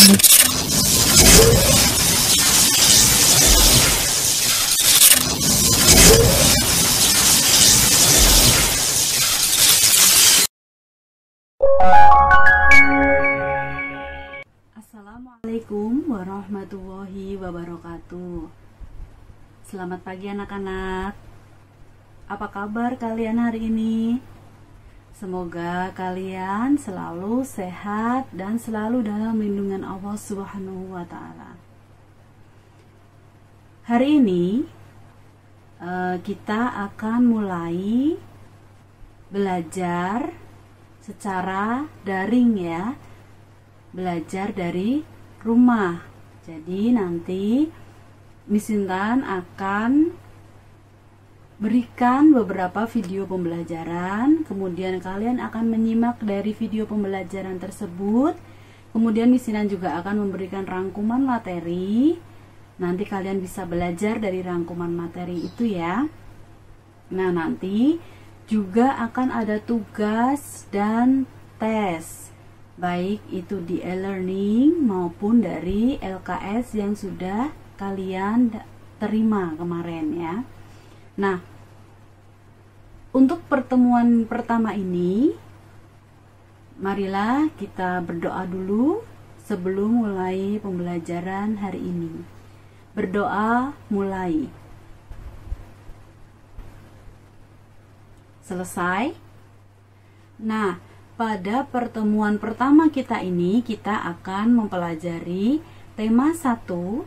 Assalamualaikum warahmatullahi wabarakatuh. Selamat pagi anak-anak. Apa kabar kalian hari ini? Semoga kalian selalu sehat dan selalu dalam lindungan Allah Subhanahu wa Ta'ala. Hari ini kita akan mulai belajar secara daring ya. Belajar dari rumah. Jadi nanti Miss Intan akan berikan beberapa video pembelajaran, kemudian kalian akan menyimak dari video pembelajaran tersebut. Kemudian Miss Intan juga akan memberikan rangkuman materi. Nanti kalian bisa belajar dari rangkuman materi itu ya. Nah, nanti juga akan ada tugas dan tes, baik itu di e-learning maupun dari LKS yang sudah kalian terima kemarin ya. Nah, untuk pertemuan pertama ini, marilah kita berdoa dulu sebelum mulai pembelajaran hari ini. Berdoa mulai. Selesai? Nah, pada pertemuan pertama kita ini, kita akan mempelajari tema 1,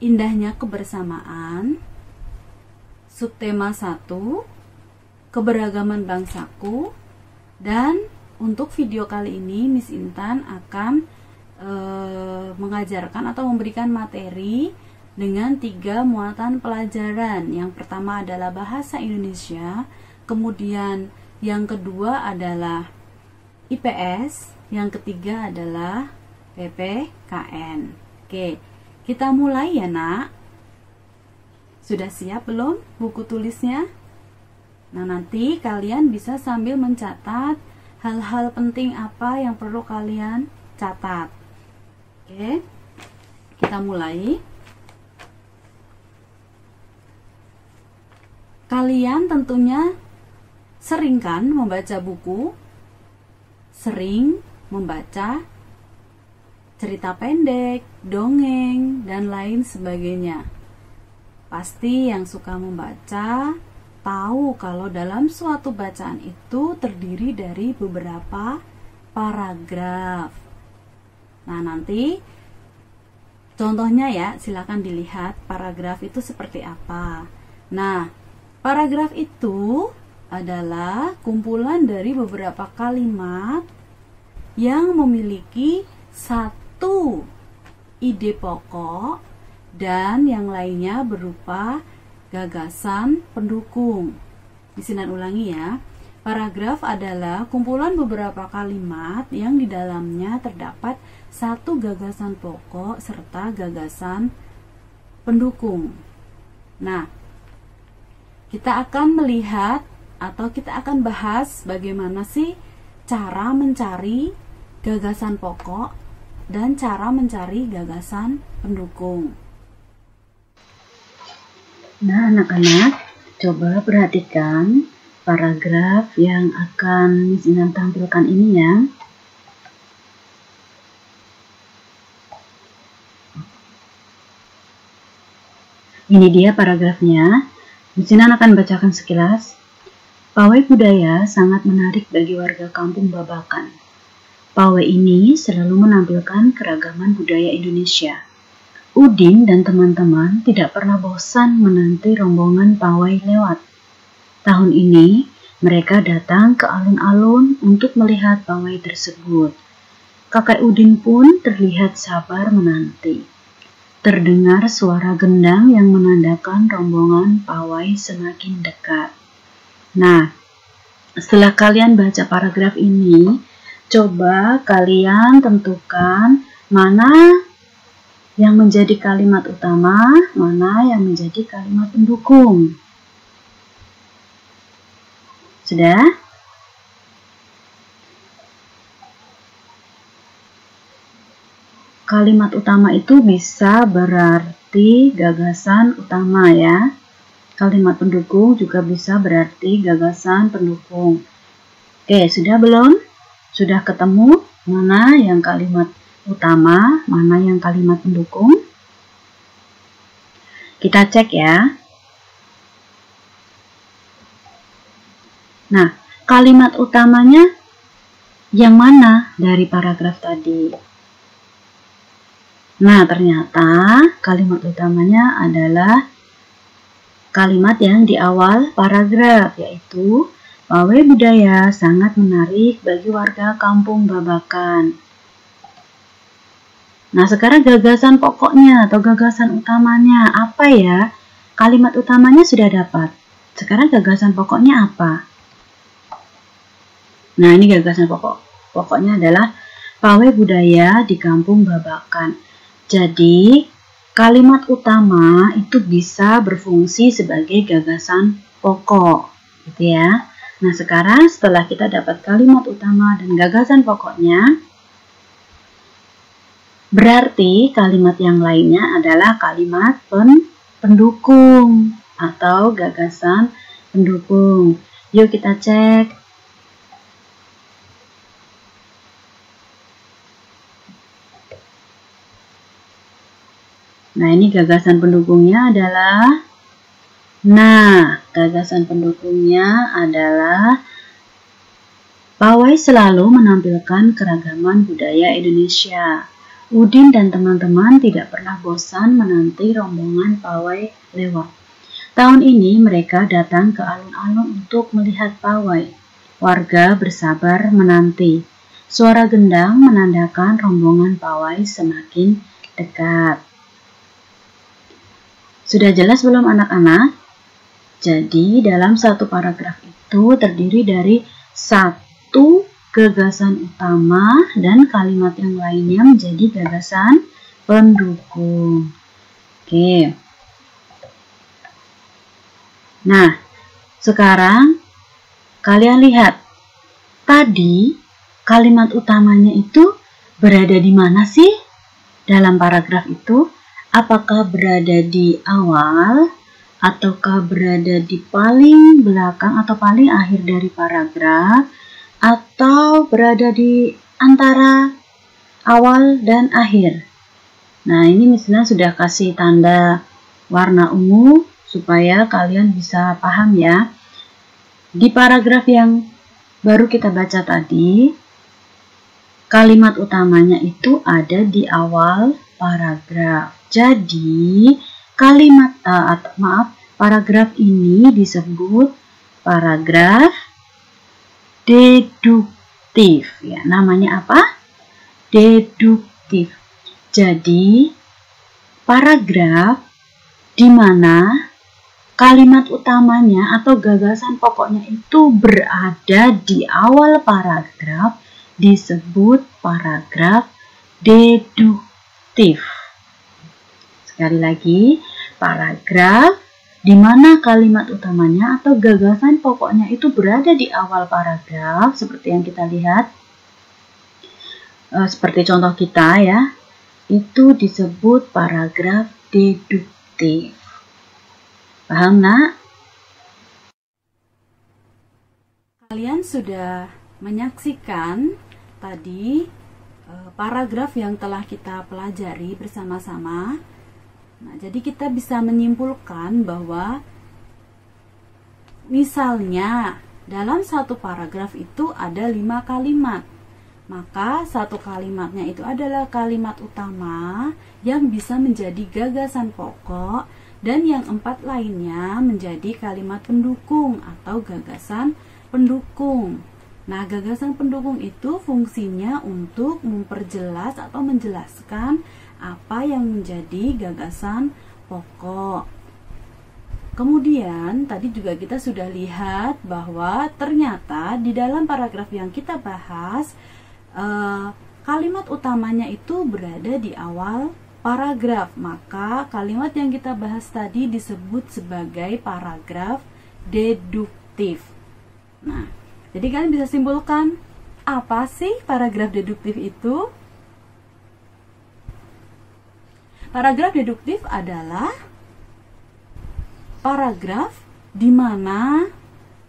indahnya kebersamaan. Subtema 1, keberagaman bangsaku. Dan untuk video kali ini Miss Intan akan mengajarkan atau memberikan materi dengan 3 muatan pelajaran. Yang pertama adalah bahasa Indonesia, kemudian yang kedua adalah IPS, yang ketiga adalah PPKN. Oke, kita mulai ya nak. Sudah siap belum buku tulisnya? Nah, nanti kalian bisa sambil mencatat hal-hal penting apa yang perlu kalian catat. Oke, kita mulai. Kalian tentunya sering kan membaca buku? Sering membaca cerita pendek, dongeng, dan lain sebagainya. Pasti yang suka membaca tahu kalau dalam suatu bacaan itu terdiri dari beberapa paragraf. Nah, nanti contohnya ya, silakan dilihat paragraf itu seperti apa. Nah, paragraf itu adalah kumpulan dari beberapa kalimat yang memiliki satu ide pokok dan yang lainnya berupa gagasan pendukung. Di sini ulangi ya. Paragraf adalah kumpulan beberapa kalimat yang di dalamnya terdapat satu gagasan pokok serta gagasan pendukung. Nah, kita akan melihat atau kita akan bahas bagaimana sih cara mencari gagasan pokok dan cara mencari gagasan pendukung. Nah, anak-anak, coba perhatikan paragraf yang akan Miss Intan tampilkan ini ya. Ini dia paragrafnya. Miss Intan akan bacakan sekilas. Pawai budaya sangat menarik bagi warga kampung Babakan. Pawai ini selalu menampilkan keragaman budaya Indonesia. Udin dan teman-teman tidak pernah bosan menanti rombongan pawai lewat. Tahun ini, mereka datang ke alun-alun untuk melihat pawai tersebut. Kakek Udin pun terlihat sabar menanti. Terdengar suara gendang yang menandakan rombongan pawai semakin dekat. Nah, setelah kalian baca paragraf ini, coba kalian tentukan mana yang menjadi kalimat utama, mana yang menjadi kalimat pendukung. Sudah? kalimat utama itu bisa berarti gagasan utama ya. Kalimat pendukung juga bisa berarti gagasan pendukung. Oke, sudah belum? Sudah ketemu mana yang kalimat utama, mana yang kalimat pendukung? Kita cek ya. Nah, kalimat utamanya yang mana dari paragraf tadi? Nah, ternyata kalimat utamanya adalah kalimat yang di awal paragraf, yaitu pawai budaya sangat menarik bagi warga kampung Babakan. Nah, sekarang gagasan pokoknya atau gagasan utamanya apa ya? Kalimat utamanya sudah dapat. Sekarang gagasan pokoknya apa? Nah, ini gagasan pokoknya adalah pawai budaya di kampung Babakan. Jadi, kalimat utama itu bisa berfungsi sebagai gagasan pokok, gitu ya. Nah, sekarang setelah kita dapat kalimat utama dan gagasan pokoknya, berarti kalimat yang lainnya adalah kalimat pendukung atau gagasan pendukung. Yuk kita cek. Nah, ini gagasan pendukungnya adalah, gagasan pendukungnya adalah pawai selalu menampilkan keragaman budaya Indonesia. Udin dan teman-teman tidak pernah bosan menanti rombongan pawai lewat. Tahun ini mereka datang ke alun-alun untuk melihat pawai. Warga bersabar menanti. Suara gendang menandakan rombongan pawai semakin dekat. Sudah jelas belum anak-anak? Jadi dalam satu paragraf itu terdiri dari satu gagasan utama dan kalimat yang lainnya menjadi gagasan pendukung. Oke. Nah, sekarang kalian lihat. Tadi kalimat utamanya itu berada di mana sih dalam paragraf itu? Apakah berada di awal, ataukah berada di paling belakang atau paling akhir dari paragraf, atau berada di antara awal dan akhir? Nah, ini misalnya sudah kasih tanda warna ungu supaya kalian bisa paham ya. Di paragraf yang baru kita baca tadi, kalimat utamanya itu ada di awal paragraf. Jadi, paragraf ini disebut paragraf deduktif. Ya, namanya apa? Deduktif. Jadi, paragraf di mana kalimat utamanya atau gagasan pokoknya itu berada di awal paragraf disebut paragraf deduktif. Sekali lagi, paragraf di mana kalimat utamanya atau gagasan pokoknya itu berada di awal paragraf, seperti yang kita lihat, seperti contoh kita ya, itu disebut paragraf deduktif. Paham, nak? Kalian sudah menyaksikan tadi paragraf yang telah kita pelajari bersama-sama. Nah, jadi kita bisa menyimpulkan bahwa misalnya dalam satu paragraf itu ada 5 kalimat. Maka satu kalimatnya itu adalah kalimat utama yang bisa menjadi gagasan pokok dan yang 4 lainnya menjadi kalimat pendukung atau gagasan pendukung. Nah, gagasan pendukung itu fungsinya untuk memperjelas atau menjelaskan apa yang menjadi gagasan pokok. Kemudian tadi juga kita sudah lihat bahwa ternyata di dalam paragraf yang kita bahas kalimat utamanya itu berada di awal paragraf. Maka kalimat yang kita bahas tadi disebut sebagai paragraf deduktif. Nah, jadi kalian bisa simpulkan apa sih paragraf deduktif itu? Paragraf deduktif adalah paragraf di mana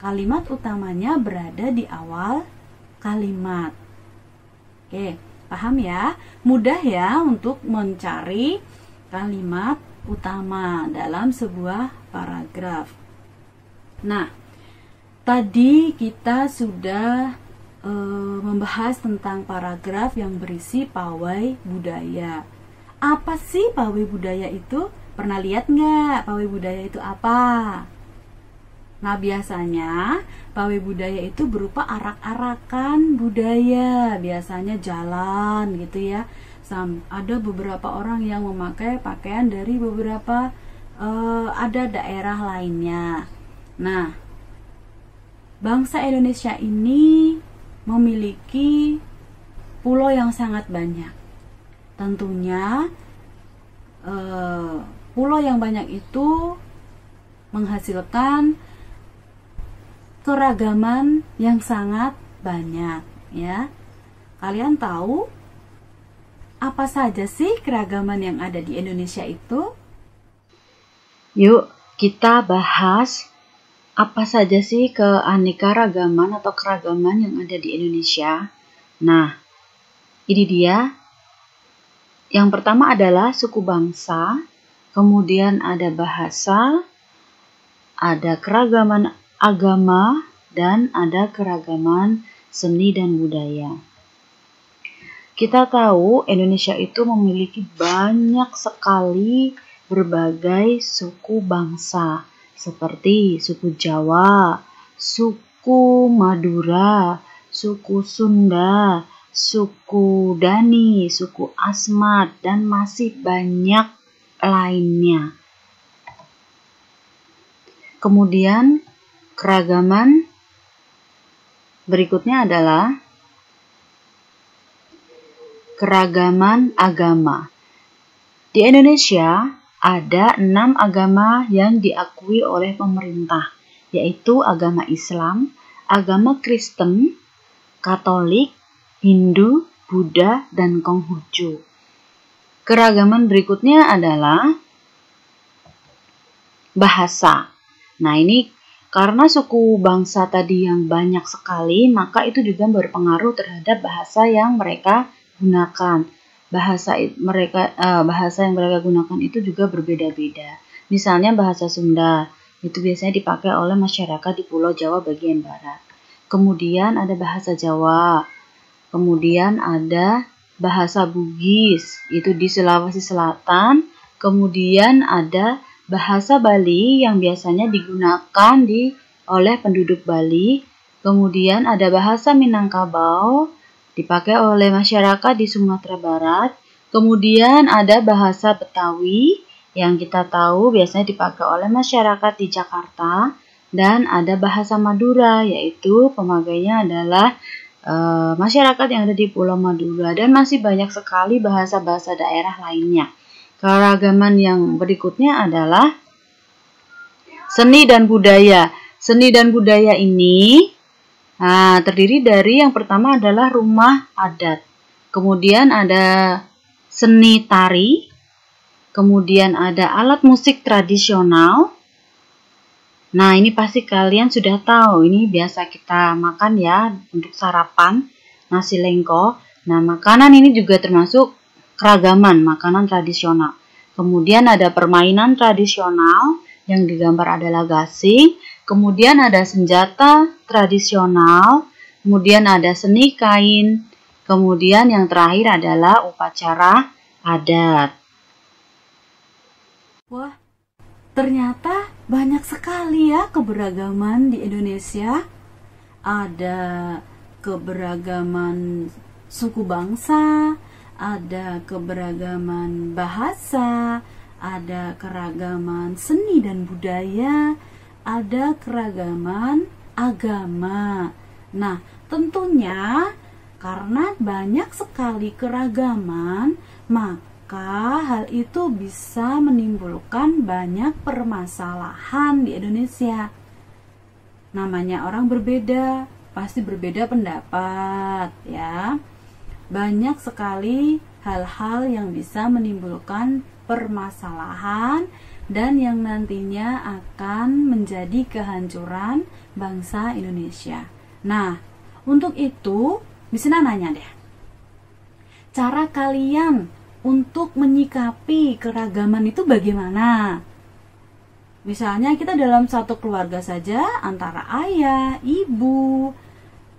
kalimat utamanya berada di awal kalimat. Oke, paham ya? Mudah ya untuk mencari kalimat utama dalam sebuah paragraf. Nah, tadi kita sudah membahas tentang paragraf yang berisi pawai budaya. Apa sih pawai budaya itu? Pernah lihat nggak pawai budaya itu apa? Nah, biasanya pawai budaya itu berupa arak-arakan budaya, biasanya jalan gitu ya. Ada beberapa orang yang memakai pakaian dari beberapa ada daerah lainnya. Nah, bangsa Indonesia ini memiliki pulau yang sangat banyak. Tentunya pulau yang banyak itu menghasilkan keragaman yang sangat banyak ya. Kalian tahu apa saja sih keragaman yang ada di Indonesia itu? Yuk, kita bahas apa saja sih keanekaragaman atau keragaman yang ada di Indonesia. Nah, ini dia. Yang pertama adalah suku bangsa, kemudian ada bahasa, ada keragaman agama, dan ada keragaman seni dan budaya. Kita tahu Indonesia itu memiliki banyak sekali berbagai suku bangsa, seperti suku Jawa, suku Madura, suku Sunda, suku Dani, suku Asmat, dan masih banyak lainnya. Kemudian keragaman berikutnya adalah keragaman agama. Di Indonesia ada 6 agama yang diakui oleh pemerintah, yaitu agama Islam, agama Kristen, Katolik, Hindu, Buddha, dan Konghucu. Keragaman berikutnya adalah bahasa. Nah, ini karena suku bangsa tadi yang banyak sekali, maka itu juga berpengaruh terhadap bahasa yang mereka gunakan. Bahasa yang mereka gunakan itu juga berbeda-beda. Misalnya bahasa Sunda, itu biasanya dipakai oleh masyarakat di Pulau Jawa bagian barat. Kemudian ada bahasa Jawa. Kemudian ada bahasa Bugis, itu di Sulawesi Selatan. Kemudian ada bahasa Bali yang biasanya digunakan oleh penduduk Bali. Kemudian ada bahasa Minangkabau, dipakai oleh masyarakat di Sumatera Barat. Kemudian ada bahasa Betawi yang kita tahu biasanya dipakai oleh masyarakat di Jakarta. Dan ada bahasa Madura, yaitu pemakainya adalah masyarakat yang ada di Pulau Madura. Dan masih banyak sekali bahasa-bahasa daerah lainnya. Keragaman yang berikutnya adalah seni dan budaya. Seni dan budaya ini terdiri dari yang pertama adalah rumah adat. Kemudian ada seni tari. Kemudian ada alat musik tradisional. Nah, ini pasti kalian sudah tahu. Ini biasa kita makan ya untuk sarapan, nasi lengko. Nah, makanan ini juga termasuk keragaman makanan tradisional. Kemudian ada permainan tradisional yang digambar adalah gasing. Kemudian ada senjata tradisional. Kemudian ada seni kain. Kemudian yang terakhir adalah upacara adat. Wah, ternyata banyak sekali ya keberagaman di Indonesia. Ada keberagaman suku bangsa, ada keberagaman bahasa, ada keragaman seni dan budaya, ada keragaman agama. Nah, tentunya karena banyak sekali keragaman, maka hal itu bisa menimbulkan banyak permasalahan di Indonesia. Namanya orang berbeda, pasti berbeda pendapat, ya. Banyak sekali hal-hal yang bisa menimbulkan permasalahan dan yang nantinya akan menjadi kehancuran bangsa Indonesia. Nah, untuk itu, Miss Ina nanya deh, cara kalian untuk menyikapi keragaman itu bagaimana? Misalnya kita dalam satu keluarga saja, antara ayah, ibu,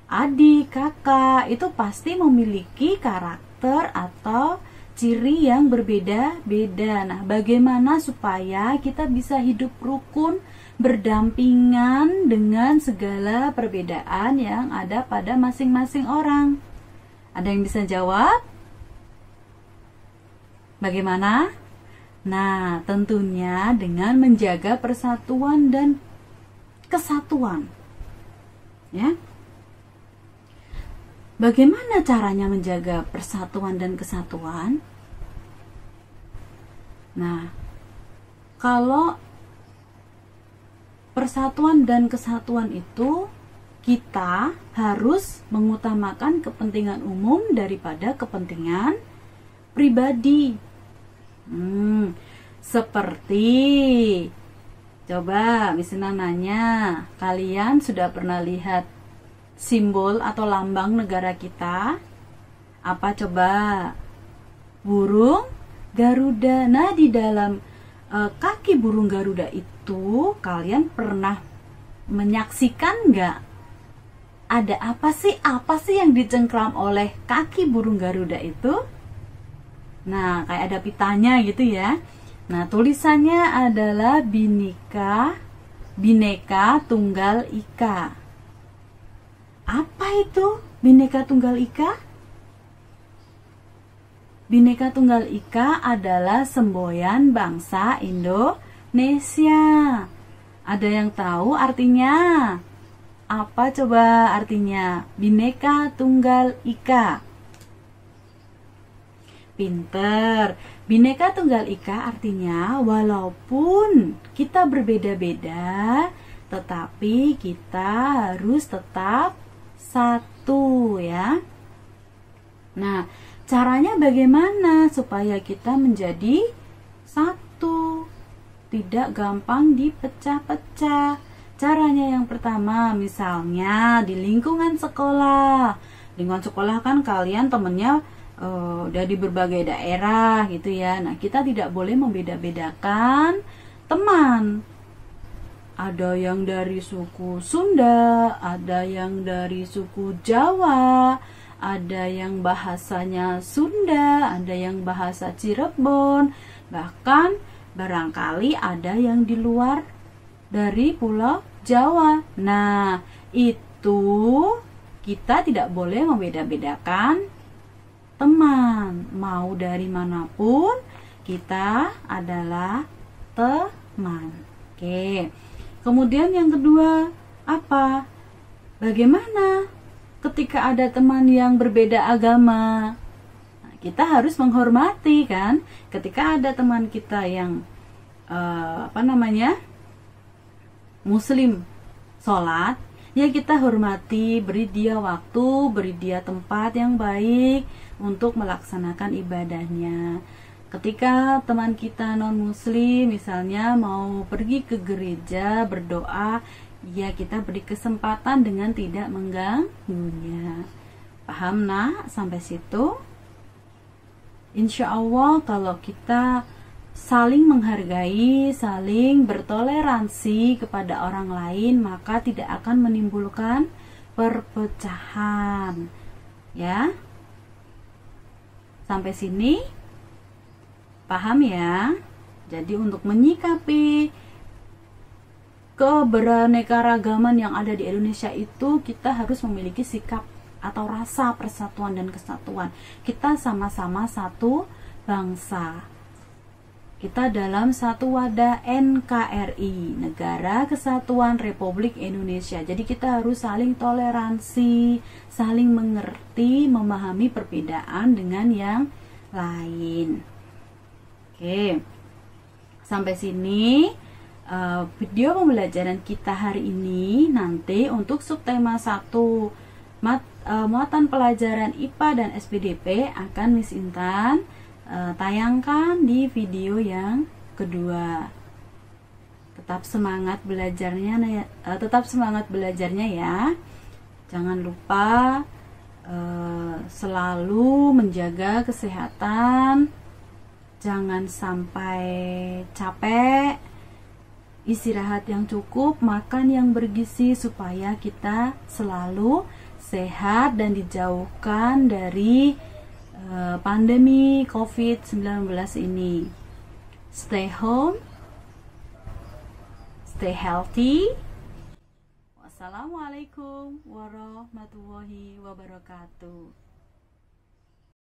adik, kakak, itu pasti memiliki karakter atau ciri yang berbeda-beda. Nah, bagaimana supaya kita bisa hidup rukun, berdampingan dengan segala perbedaan yang ada pada masing-masing orang? Ada yang bisa jawab? Bagaimana? Nah, tentunya dengan menjaga persatuan dan kesatuan. Ya. Bagaimana caranya menjaga persatuan dan kesatuan? Nah, kalau persatuan dan kesatuan itu kita harus mengutamakan kepentingan umum daripada kepentingan pribadi. Seperti, coba misalnya nanya, kalian sudah pernah lihat simbol atau lambang negara kita? Apa coba? Burung Garuda. Nah, di dalam kaki burung Garuda itu kalian pernah menyaksikan nggak? Ada apa sih? Apa sih yang dicengkram oleh kaki burung Garuda itu? Nah, kayak ada pitanya gitu ya. Nah, tulisannya adalah Bhinneka Tunggal Ika. Apa itu Bhinneka Tunggal Ika? Bhinneka Tunggal Ika adalah semboyan bangsa Indonesia. Ada yang tahu artinya? Apa coba artinya Bhinneka Tunggal Ika? Pinter. Bhinneka Tunggal Ika artinya walaupun kita berbeda-beda, tetapi kita harus tetap satu ya. Nah, caranya bagaimana supaya kita menjadi satu, tidak gampang dipecah-pecah? Caranya yang pertama, misalnya di lingkungan sekolah. Lingkungan sekolah kan kalian temennya dari berbagai daerah gitu ya. Nah, kita tidak boleh membeda-bedakan teman. Ada yang dari suku Sunda, ada yang dari suku Jawa, ada yang bahasanya Sunda, ada yang bahasa Cirebon, bahkan barangkali ada yang di luar dari Pulau Jawa. Nah, itu kita tidak boleh membeda-bedakan teman. Mau dari manapun, kita adalah teman. Oke. Kemudian yang kedua, apa? Bagaimana ketika ada teman yang berbeda agama? Nah, kita harus menghormati kan? Ketika ada teman kita yang Muslim sholat, ya kita hormati, beri dia waktu, beri dia tempat yang baik untuk melaksanakan ibadahnya. Ketika teman kita non-muslim misalnya mau pergi ke gereja berdoa, ya kita beri kesempatan dengan tidak mengganggunya. Paham nak sampai situ? Insya Allah kalau kita saling menghargai, saling bertoleransi kepada orang lain, maka tidak akan menimbulkan perpecahan. Ya. Sampai sini paham ya? Jadi untuk menyikapi keberaneka-ragaman yang ada di Indonesia itu, kita harus memiliki sikap atau rasa persatuan dan kesatuan. Kita sama-sama satu bangsa. Kita dalam satu wadah NKRI, Negara Kesatuan Republik Indonesia. Jadi kita harus saling toleransi, saling mengerti, memahami perbedaan dengan yang lain. Oke, sampai sini video pembelajaran kita hari ini. Nanti untuk subtema 1 muatan pelajaran IPA dan SPDP akan Miss Intan tayangkan di video yang kedua. Tetap semangat belajarnya ya. Jangan lupa selalu menjaga kesehatan. Jangan sampai capek. Istirahat yang cukup, makan yang bergizi supaya kita selalu sehat dan dijauhkan dari pandemi COVID-19 ini. Stay home, stay healthy. Wassalamualaikum warahmatullahi wabarakatuh.